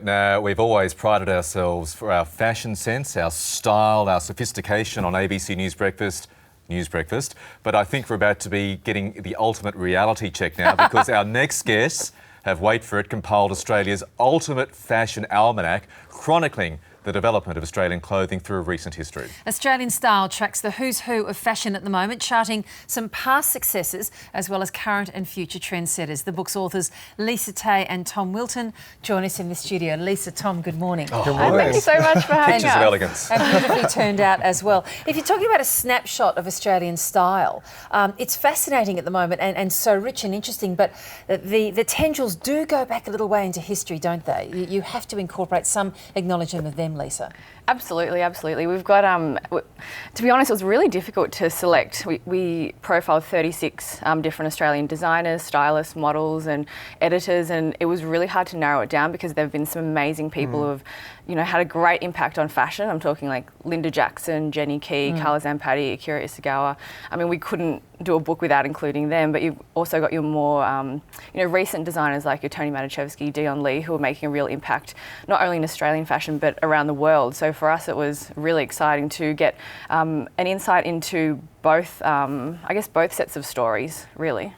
Now, we've always prided ourselves for our fashion sense, our style, our sophistication on ABC News Breakfast. But I think we're about to be getting the ultimate reality check now because our next guests have, wait for it, compiled Australia's ultimate fashion almanac, chronicling the development of Australian clothing through recent history. Australian Style tracks the who's who of fashion at the moment, charting some past successes as well as current and future trendsetters. The book's authors Lisa Tay and Thom Whilton join us in the studio. Lisa, Tom, good morning. Good morning. Thank you so much for having us. Pictures of elegance. And beautifully turned out as well. If you're talking about a snapshot of Australian style, it's fascinating at the moment and so rich and interesting, but the tendrils do go back a little way into history, don't they? You have to incorporate some acknowledgement of them, Lisa. Absolutely, absolutely. We've got, to be honest, it was really difficult to select. We profiled 36 different Australian designers, stylists, models and editors, and it was really hard to narrow it down because there have been some amazing people who have, had a great impact on fashion. I'm talking like Linda Jackson, Jenny Key, Carla Zampatti, Akira Isagawa. I mean, we couldn't do a book without including them, but you've also got your more, recent designers like your Tony Manischewski, Dion Lee, who are making a real impact, not only in Australian fashion, but around the world. So for us, it was really exciting to get an insight into both, both sets of stories, really.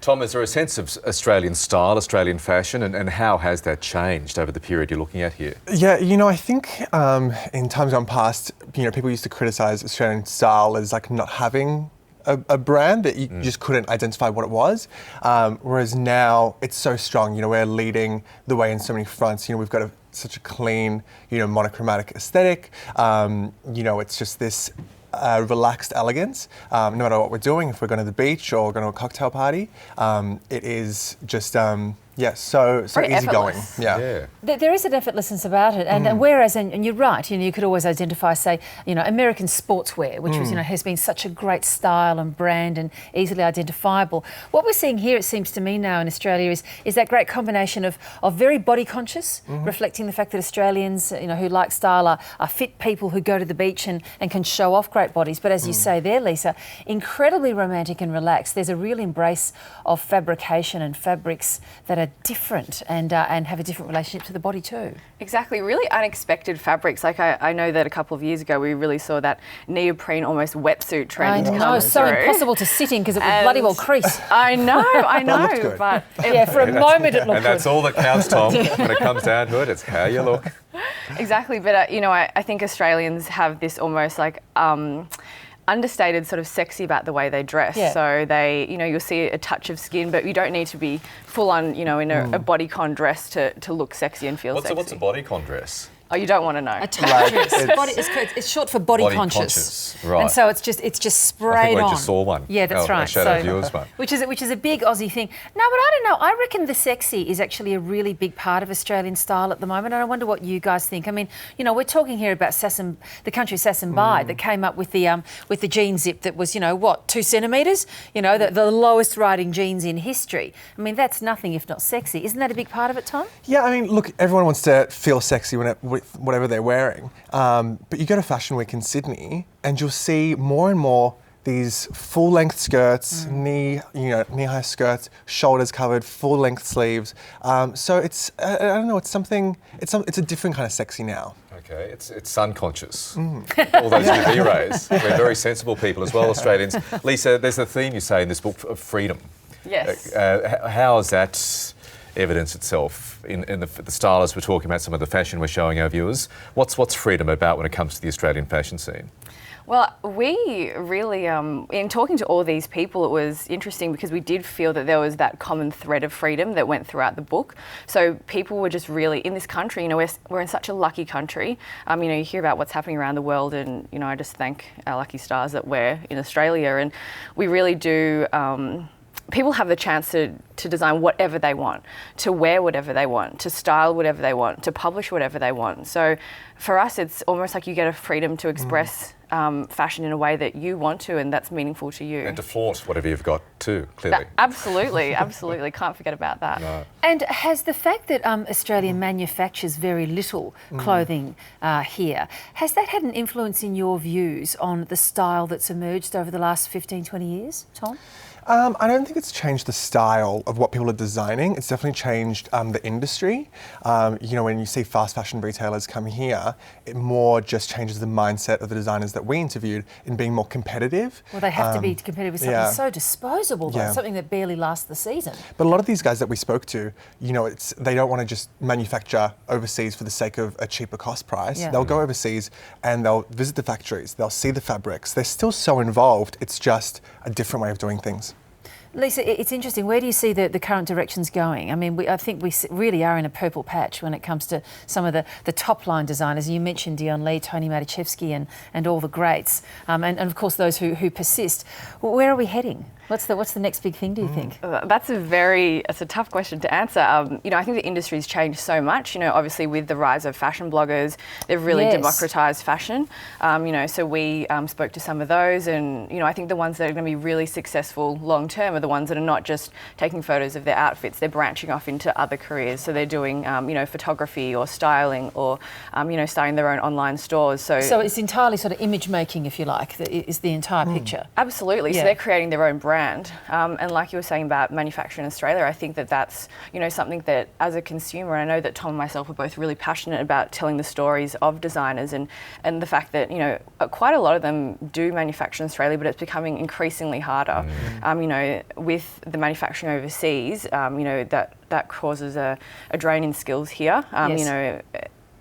Tom, is there a sense of Australian style, Australian fashion, and how has that changed over the period you're looking at here? Yeah, I think in times gone past, people used to criticise Australian style as like not having a brand that you just couldn't identify what it was. Whereas now it's so strong, we're leading the way in so many fronts. We've got such a clean, monochromatic aesthetic. It's just this relaxed elegance. No matter what we're doing, if we're going to the beach or going to a cocktail party, it is just so easygoing. Yeah. There is an effortlessness about it, and whereas, and you're right, you could always identify, say, American sportswear, which was, has been such a great style and brand and easily identifiable. What we're seeing here, it seems to me now in Australia, is that great combination of very body conscious, reflecting the fact that Australians, who like style are fit people who go to the beach and can show off great bodies. But as you say there, Lisa, incredibly romantic and relaxed. There's a real embrace of fabrication and fabrics that are different and have a different relationship to the body too. Exactly, really unexpected fabrics. Like I know that a couple of years ago we really saw that neoprene almost wetsuit trend come through. I know, so impossible to sit in because it would bloody well crease. I know, but for a moment it looked good. And that's all that counts, Tom. When it comes down to it, it's how you look. Exactly, but I think Australians have this almost like understated sort of sexy about the way they dress. Yeah. So they, you'll see a touch of skin, but you don't need to be full on, in a bodycon dress to look sexy and feel sexy. What's a bodycon dress? Oh, you don't want to know. A tight dress. It's short for body conscious. Right. And so it's just sprayed on. I think we just saw one. Yeah, that's right. I shadowed yours one. Which is a big Aussie thing. No, but I don't know. I reckon the sexy is actually a really big part of Australian style at the moment. And I wonder what you guys think. I mean, we're talking here about the country Sassenby that came up with the jean zip that was, 2 centimetres? The lowest riding jeans in history. I mean, that's nothing if not sexy. Isn't that a big part of it, Tom? Yeah, I mean, look, everyone wants to feel sexy with whatever they're wearing. But you go to Fashion Week in Sydney and you'll see more and more these full-length skirts, knee-high skirts, shoulders covered, full-length sleeves. So it's, I don't know, it's a different kind of sexy now. Okay, it's sun-conscious. All those UV rays. We're very sensible people as well, Australians. Lisa, there's a theme you say in this book of freedom. Yes. How has that evidence itself in the style as we're talking about some of the fashion we're showing our viewers? What's freedom about when it comes to the Australian fashion scene? Well, we really, in talking to all these people, it was interesting because we did feel that there was that common thread of freedom that went throughout the book. So people were just really, in this country, we're in such a lucky country. You hear about what's happening around the world and, I just thank our lucky stars that we're in Australia. And we really do, people have the chance to design whatever they want, to wear whatever they want, to style whatever they want, to publish whatever they want. So for us, it's almost like you get a freedom to express fashion in a way that you want to and that's meaningful to you. And to flaunt whatever you've got too, clearly. Absolutely. Can't forget about that. No. And has the fact that Australia manufactures very little clothing here, has that had an influence in your views on the style that's emerged over the last 15, 20 years, Tom? I don't think it's changed the style of what people are designing. It's definitely changed the industry. When you see fast fashion retailers come here, it more just changes the mindset of the designers that we interviewed in being more competitive. Well, they have to be competitive with something so disposable, though, something that barely lasts the season. But a lot of these guys that we spoke to, they don't want to just manufacture overseas for the sake of a cheaper cost price. Yeah. They'll go overseas and they'll visit the factories. They'll see the fabrics. They're still so involved. It's just a different way of doing things. Lisa, it's interesting. Where do you see the current directions going? I mean, I think we really are in a purple patch when it comes to some of the top-line designers. You mentioned Dion Lee, Tony Matichevsky and all the greats, and of course those who persist. Where are we heading? What's the next big thing, do you think? That's a tough question to answer. I think the industry's changed so much. Obviously with the rise of fashion bloggers, they've really democratized fashion. So we spoke to some of those, and I think the ones that are going to be really successful long term are the ones that are not just taking photos of their outfits. They're branching off into other careers. So they're doing photography or styling, or starting their own online stores. So it's entirely sort of image making, if you like, that is the entire picture. Absolutely. Yeah. So they're creating their own brand. And like you were saying about manufacturing in Australia, I think that's something that as a consumer, I know that Tom and myself are both really passionate about telling the stories of designers and the fact that quite a lot of them do manufacture in Australia, but it's becoming increasingly harder. With the manufacturing overseas, that causes a drain in skills here.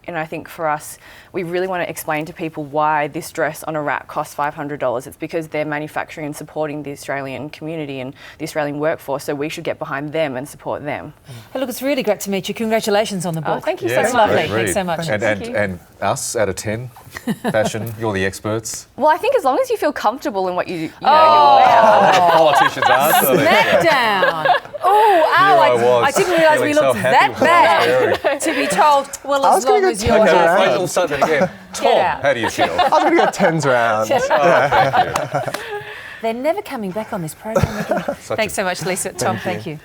And I think for us, we really want to explain to people why this dress on a rack costs $500. It's because they're manufacturing and supporting the Australian community and the Australian workforce, so we should get behind them and support them. Well, look, it's really great to meet you. Congratulations on the book. Thank you so That's much. lovely. Thanks so much. And us, out of 10, fashion, you're the experts. Well, I think as long as you feel comfortable in what you wear. Politicians are. Smackdown. I didn't realise we looked that bad to be told, well, as long as you're happy. We'll start that again. Tom, how do you feel? I was going to go 10s round. They're never coming back on this program again. Thanks so much, Lisa. Tom, thank you.